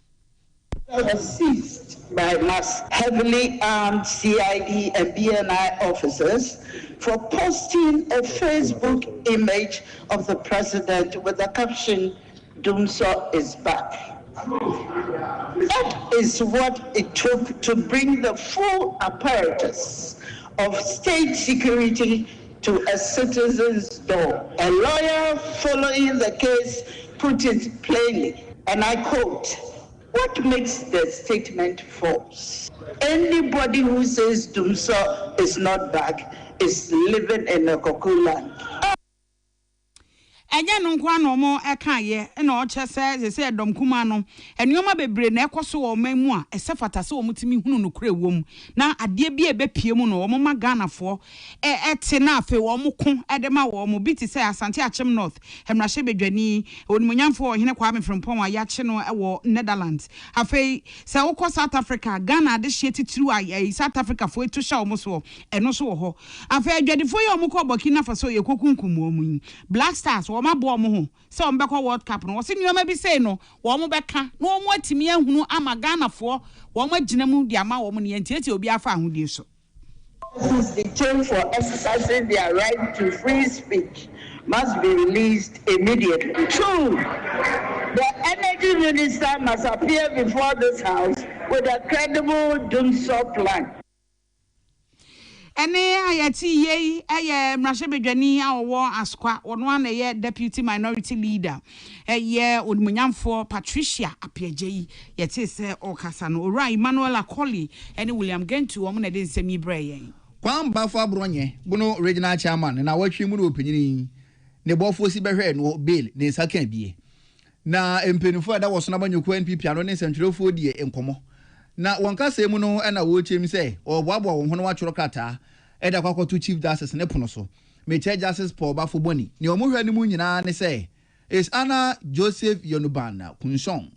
I was seized by mass heavily armed CID and BNI officers for posting a Facebook image of the president with the caption, Doomso is back. That is what it took to bring the full apparatus of state security to a citizen's door. A lawyer following the case put it plainly, and I quote, "What makes the statement false? Anybody who says Doomso is not back is living in a cuckoo land." Enya no kwa no mo eka ye na o che se dom kuma no enyoma bebre na ekoso wo mamu a esefata se wo mutimi hunu no kura wom na ade bia ebepie mu no wo ma Ghanafo ete na afe wo mo ko ede ma wo mo biti se Asante Achem North Emrashe Bedwani onimonyamfo ohene kwa Mefrempon wa ya che no wo Netherlands afe se wo ko South Africa Ghana de hye titiru a South Africa fo eto sha wo mo so eno so wo ho afe adwadifo ye wo ko Burkina Faso ye kokunkum wo mu Black Stars wo ma bo mo ho se wo mbekọ World Cup no wo se nyoma bi say no wo mo beka no wo mo atimi ahunu ama Ghanafo wo mo agina mu di ama wo mo ne yentieti obi afa ahodie so. Those detained for exercising their right to free speech must be released immediately. 2, the energy minister must appear before this house with a credible Doomso plan. Ene ayati ye Emrashe Bedwani awo Asqua ono an ye deputy minority leader ye onimonyamfo Patricia Apiaje yete se okasa no ora Emmanuel Akoli ene William Gentu omo na de nsemi bre yen kwan bafo abronye buno regional chairman na watwi mu no opanyini ne bofo si behwe no bail ne nsaka bie na empenifo da woso na banyoko NPP ano ne sentrofo die enkomo na wonkasa mu no na wo chem se oboabo wo hono wa choro kata eda kwakoto chief justice ne pono so me chief justice Paul Bafo Boni ne omohwa ne mu nyina ne se is Anna Joseph Yonubana Kunson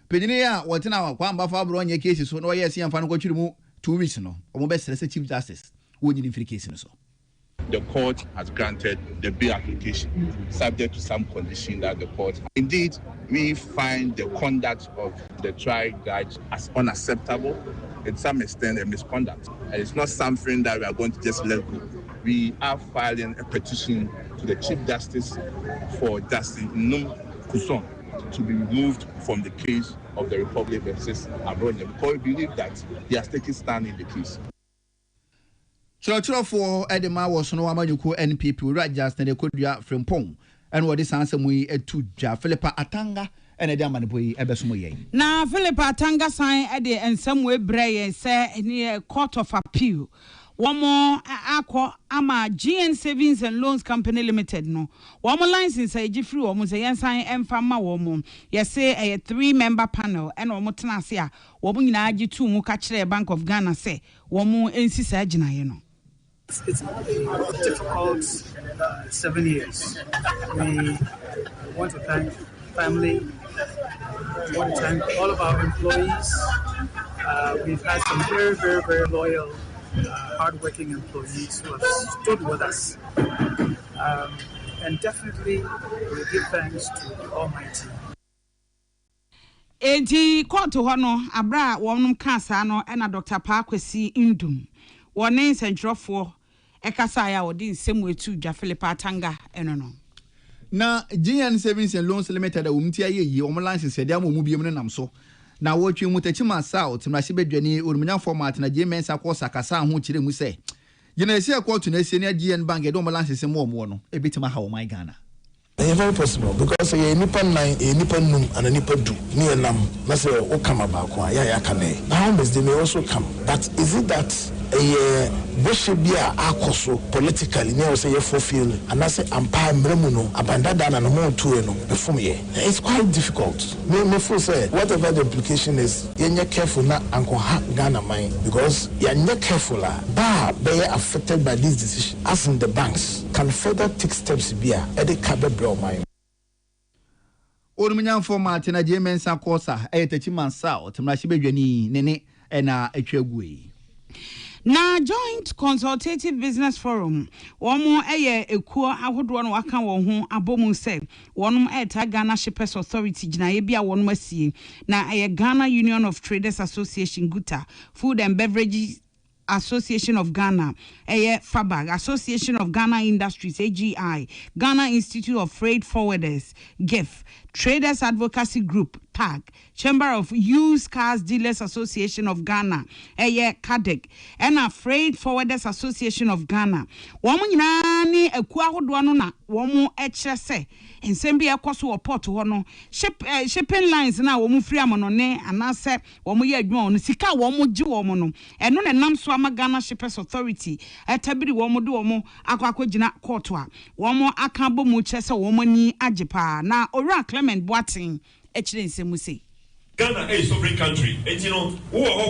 penine ya wotena kwa Bafo abronye case so no yes yamfa no kwatwiri mu 2 weeks no omo be sere chief justice wo nyini free case no so. The court has granted the bail application subject to some condition that the court. Indeed, we find the conduct of the trial judge as unacceptable, in some extent a misconduct. And it's not something that we are going to just let go. We are filing a petition to the Chief Justice for Justice Num Kuson to be removed from the case of the Republic versus Abronia because we believe that he has taken stand in the case. Chiro for Edema was no amanyuko NPP right just na kodua Frempong and what this answer mu etu ja Philippa Atanga and ede amaneboyi ebesomo ye na Philippa Atanga sign ede ensam we breye say near Court of Appeal womo akọ ama GN Savings and Loans Company Limited no womo license ejifri womo say yensan emfa ma womo yese a 3-member panel and womo tena ase a womo nyina agitu mu ka kire Bank of Ghana say womo ensisa agina ye no. It's a difficult 7 years. We want to thank family. We want to thank all of our employees. We've had some very, very, very loyal, hardworking employees who have stood with us. And definitely we give thanks to the Almighty. Enti court hono abra wonum kansa no na Dr. Pakwesi Indum. Wone sentrofo ekasa ya odi nsemu etu dwa Philippa Atanga eno no. Na GN Savings and Loans Limited umti ayeyi omo license de amu biem no nam so. Na wotwe mutachima South Emrashe Bedwani onumunya format na GMS akosa kasa ho kire mu se. Gina esi akoto na esi na GN Bank de omo license mo no ebitima ha o my Ghana. It's very possible because a nipa 9, a nipa num, and a nipa do near nam. That's a okama bakwa ya kane. Harmless they may also come. But is it that a Boshebia akoso politically near say a fulfill and I say ampire mremuno abandada and more to no perform ye? It's quite difficult. Me for say whatever the implication is, you're careful na anko ha Ghana mind because you're not careful they are affected by this decision. As in the banks can further take steps here at the cabinet mind. Onumnya format na Jemensa Kosa, Ayatachiman South, Mashibejani, Nene, and Echegui. Na Joint Consultative Business Forum, one more ekuo ahodoɔ no waka wɔn ho abomu sɛ wɔnom ɛta Ghana Shippers Authority gyina bia wɔnom asie na Ghana Union of Traders Association GUTA, Food and Beverages Association of Ghana, FABAG, Association of Ghana Industries, AGI, Ghana Institute of Freight Forwarders, GIF, Traders Advocacy Group, TAG, Chamber of Used Cars Dealers Association of Ghana, CADEC, and a Freight Forwarders Association of Ghana. Woman yani ekuahodwana womu HSE. And send be a cost to a port to one shipping lines now, woman free amonone, and I said, woman ye grown, Sika womo ju womono, and non a nam swama Ghana Shippers Authority, at Tabidi womo duomo, aquajina courtois, womo akambo muchesa womani ajipa, na ora Clement Boating, Echlin Musi. Ghana is a sovereign country, and you know, who are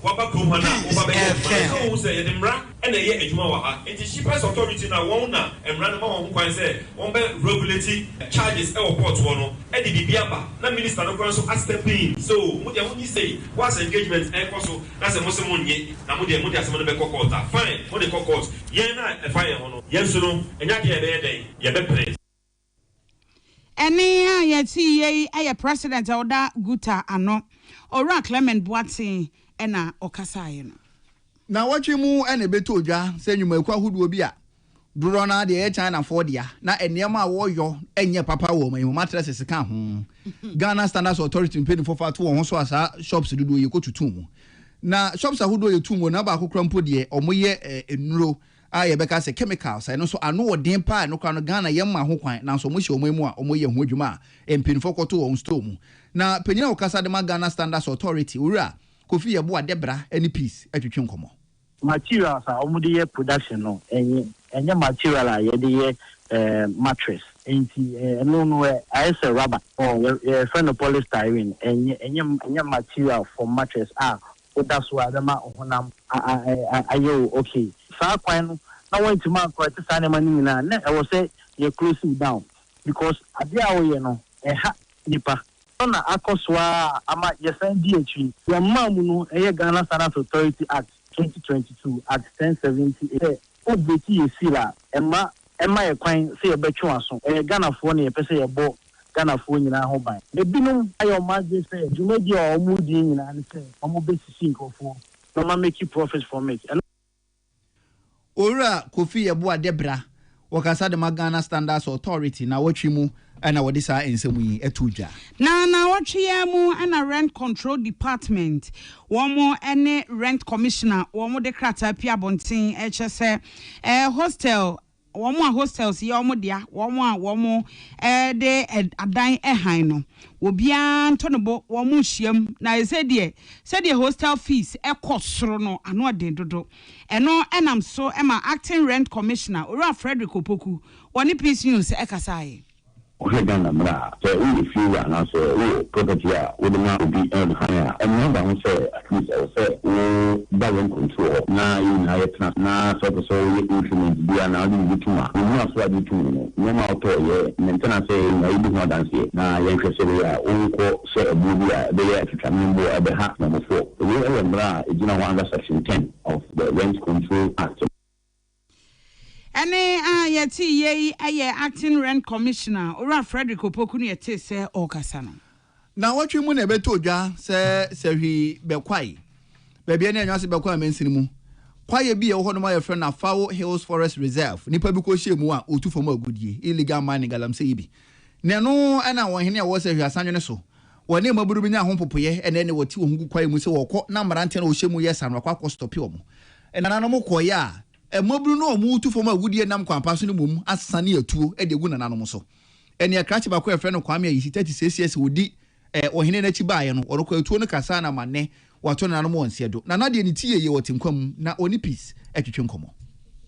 Wabakuma, who say Edinburgh, and a year Jumawa, and the Shippers Authority now won't and run among who say, one regulating charges our port one, and the Biaba, not Minister of Council as the pain. So, what you say, what's engagement and also as a Muslim, Namudia Mudia Samana fine, for the cockles, Yana, a fire honor, Yensuno, and Yaki a day, Yabe. Ene yeti ye president oda GUTA ano ora Clement Boating ena okasaye no na watwe mu ene beto dwa se nyuma ekwa hudu bi a duro na de China for dia na enema woyo enye papa wo mai mattresses ka ho Ghana Standards Authority mpeni fofa to ho so asa shops dudu ye kotutu mu na shops ahudo ye tumu na ba akokra mpo de omoye enuro ayebeka se chemicals no so ano odin pa no kwa no Ghana yemma ho kwan na so mo hye omamu a omoye ho adwuma a empinfo koto won store mu na penyina okasa de ma Ghana Standards Authority ura Kofi Yeboah Debra any piece atwetwe nkomo materials a omude ye production no enye material a ye de ye mattress enti no I say rubber or friend of polystyrene enye material for mattress that's why the ma honam ayo okay sa kwan na want to man quite say money na I will say you close it down because adia wo ye no ha nipa na akoswa ama ye send DHE your mamu no Ghana Standards Authority Act 2022 Act 1070 obeti ye sila emma ye kwan say e betwe aso Ghana fo na ye pese ye bo Ghana fo nyina ho ban e binum ayo maje say jumedi o omudi nyina ne say omo besisi nkofo no ma make you profit from it. Ora Kofi Yeboah Debra wakasa de Ghana Standards Authority na watwi mu ana wodi sa ensemu yi etuja na watwi ya mu ana rent control department womo ene rent commissioner womo de krata pia bontin HSE hostel womo hostels ye womo dia womo de adan ehan no obia ntonobo womo hyiam na said hostel fees ekosoro no ano den dodo eno enam so ema acting rent commissioner ora Frederick Opoku woni peace news ekasaye Ghana mra so we feel and so property we don't be earn higher and number say at least I say balance control na you na so we implement be na do bituma we no so do too no ma auto ye maintenance say na you do more than say na yen hwese we a onko say abu bi a be ya twambo ebe ha na mo so we mra e gina under section 10 of the Rent Control Act. Ene yeti ye aye acting rent commissioner ora Frederick Opoku ne yete se okasa no na watwe mu na beto dwa se hwi bekwai ba bia na anwase bekwai mensini mu kwaye bi ye ho no ma ye friend na Fawo Hills Forest Reserve nipa bi ko hye mu a otu fom agudie illegal mining galamse yibi ne no ana wo hene wo se hwi asanwene so woni maburu bi nya ho popoye ene ne woti wo hungu kwaye mu se wokọ na marante na wo hye mu ye sanwa kwa stop wo mu ena na no koye a emabru no omutu foma agudie nam kwampa so ne mum asane atuo e de gu nananom so ene akrachi ba ko e friend Kwame yi 36 wodi ohene na chi baaye no orokọ atuo no kasa na manne wato nananom wonse do na na de ne tie ye wotinkwam na oni peace etwetwe nkomo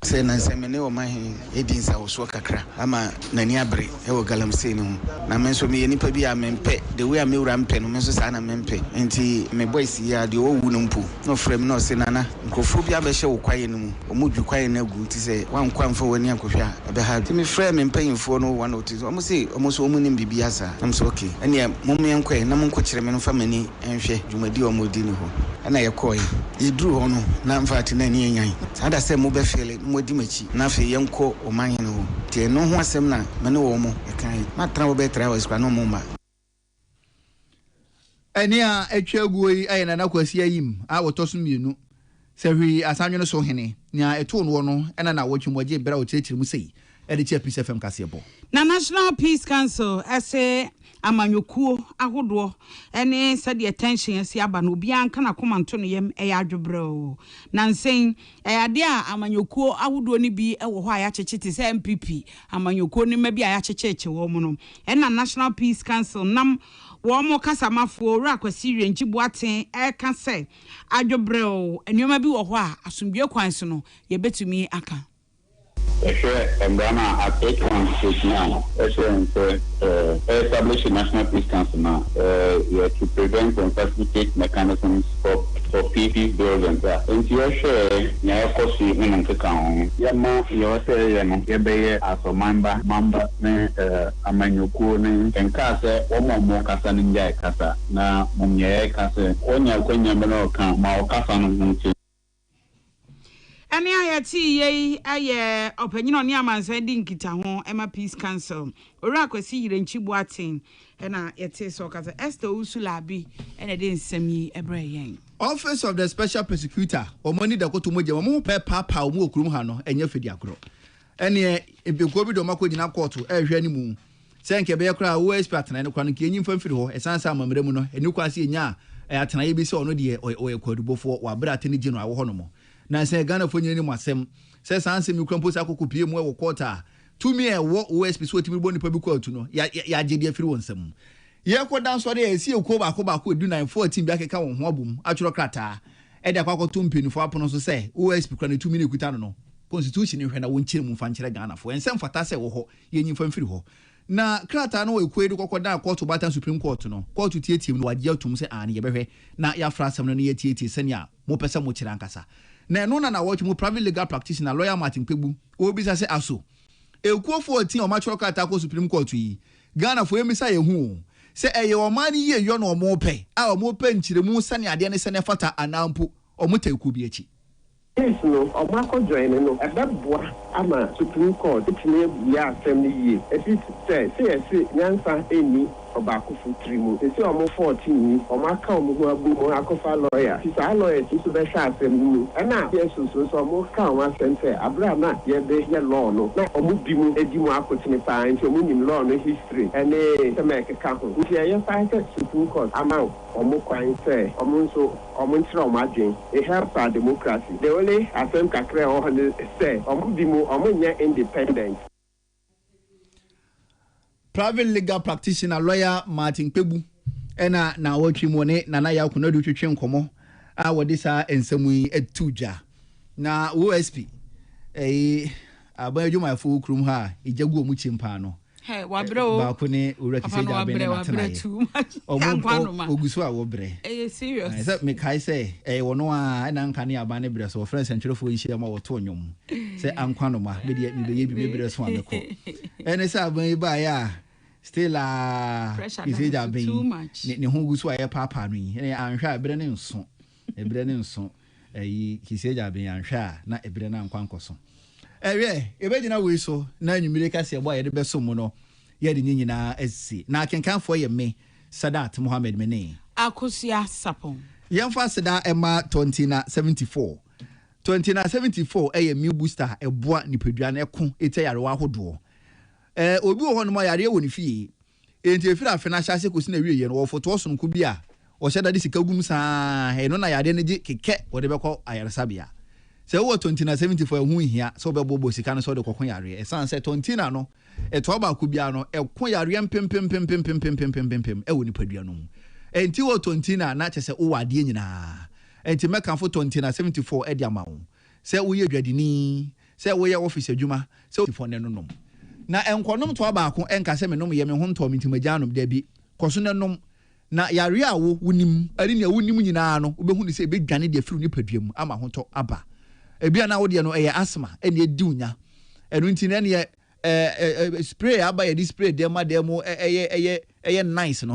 Say na se me ne o man edin sa wo so kakra ama nani abre e wo galamsey no na men so me nipa bi a mempe the way me wura mpe no men so sa na mempe enti me boys ya de o wu no mpu no frame no se nana nkofo bi abehye wo kwaye no mu o mu dwu kwaye na gu ti se wan kwamfa woni ankofia ebe ha ti me frame me mpanyimfo no one otis o mo se o mo so o mu nim bibia sa am so okay ene mo me enkwe na mo nkokire me no fa mani enhwe dwumadi o mo di ni ho na ye koy ye duru ho no na mfa ti na ni enyan sada se mo be fele modi machi na fe yenko o man no ho tie no ho asem na me no wo mo e kan matra wo be tra wo skwa no mo ma eni a etwa guo yi ayena na kwasi ayim a wotoso mienu se hwi asanwe no so hene nya eto no no ena na wotwumwaje bra o tiretire mu sei e de chia Peace FM kase bo na National Peace Council ese amanyokuo ahodo ene said attention ese aba no bia nka na komanto no yem e ya dwobrɛ na nsen e ade a amanyokuo ahodo ni bi e wo ho a ya kyekye se MPP amanyokuo ni ma bi a ya kyekye wo mu no ena National Peace Council nam wo mo kasamafo ra kwasi renchi boaten e ka se adwobrɛ enioma bi wo ho a asomdwe kwan so no ye betumi aka Embrana at 8169, establish a National Peace Council now to prevent and facilitate mechanisms for PP buildings. And your share, your cost in Kaka, Yama, your say, as a member, Amanyukuni, and Casa, one more Casaninja Casa, now Mumia Casa, Onya Melo, Mao Casan. Ani ayati ye aye opanyin oni amansa di nkita ho Emma Peace Council ora kwasi yirenchi boaten na yete so kasa Esther Usulabi ene de nsam yi ebre yen Office of the Special Prosecutor omoni da koto moje mo pe papa o mu okurum ha no enye fedi akro ene ebeko bi do mako gina court ehwe ni mu se nke be yakra wo expert na ne kwa no ke enyi mfamfiri ho esansa amamre mu no eni kwase enya atena ye bi se ono de o ekwadubofo wa bra atene gino awo ho no mo na se Ghana fonye ni mwasem se sanse mi krampo sa kokopie mu e wo quarter tumi e wo OSP so timi bo nipa bi kwatu no ya gede afiri wonsam ye ko dan so de esi eko ba ko edu 914 bi akeka won ho abum atworo krata e de akwakoto mpenifo apono so se OSP kra na tumi ne kuta no constitution hwe na won kire mu fa nkire Ghana fo ensem fata se wo ho ye nyimfa mfiri ho na krata no eko edu kokoda court batan Supreme Court no court tietiem no wagye atum se an ye behwe na ya fra asem no ye tietie senia mo pese mo kire ankasa na no na watch mu private legal practitioner lawyer Martin Pebu obisa se aso ekuo 14 o matchro kata ko Supreme Court yi Ghana fo emisa ye hu se eye o man ye yo no mo pe a o mo pe nkiremu sane ade ne sane fata anampo o mutaku bi achi yes no o mako join no ebeboa ama Supreme Court itine ya asem ni ye esi se nyansa eni obakufu trimu esi omo 14 omaka omo abu mo akofa lawyer ti sa lawyer ti so be sha asem ni na yesu so omo ka o asente abra na ye be ye law no na omo bi mu edi mu akotini pa nti omo nim law no history ene se make ka ho nti ye fight Supreme Court ama omo kwan se omo so omo ntira omo adwen it helps our democracy the only asem kakra o say omo bi mu omo nya independent. Private legal practitioner lawyer Martin Pebu ena na watchimo ne nana ya kuno du twetwe nkomo a wodi sa ensemu yi etuja na OSP abayadwuma fo krum ha ijagu omu chimpa no hey wabro ba ko ne ura kise ja be na tana oguso a wo bre serious say me kai say wono a na nka ne aba ne bre so friends entwerefo yi ma wo to nwom say ankwano ma be de be ye bi bre so ameko ene say aban ba ya still kise ja be ne ho guso a ye papa no yi ene anhwa bre ne nso kise ja be anhwa na ebre na nkwankoso ebegina we so na nwumire ka se ebo ye de beso mu no ye de nyina esi na kenkanfo ye me Sadat Mohammed Mene akosia sapon yemfa seda ema 2074 eye mi booster eboa nipadua na eko ete yare wa hodo obi wo hono ma yare woni fie enti efira afena hyase kosi na wie ye no wo foto so nko bi a o hyeda de sika gum saa he no na yare ne gi keke wo de beko ayare sabia se wo 2074 hu hia so be bobo sika no so de kokon yare e san se 20 na no e to ba ku bia no e kon yare pem e woni padua no enti wo 20 na chese wo wade nyina enti meka fo 20 na 74 e dia ma wo se wo ye dwadini say we office adwuma say for ne no nom na enkonom to abaako enka se me nom ye me ho nto mintimagyanom da bi koso ne nom na yare awo wunim ari ne wunim nyina no obehu ni se bedwane de firu ni paduam ama ho to aba ebia na wo de no eye asthma ene edi unya enu nti ne spray aba ye di spray dem adem eye nice no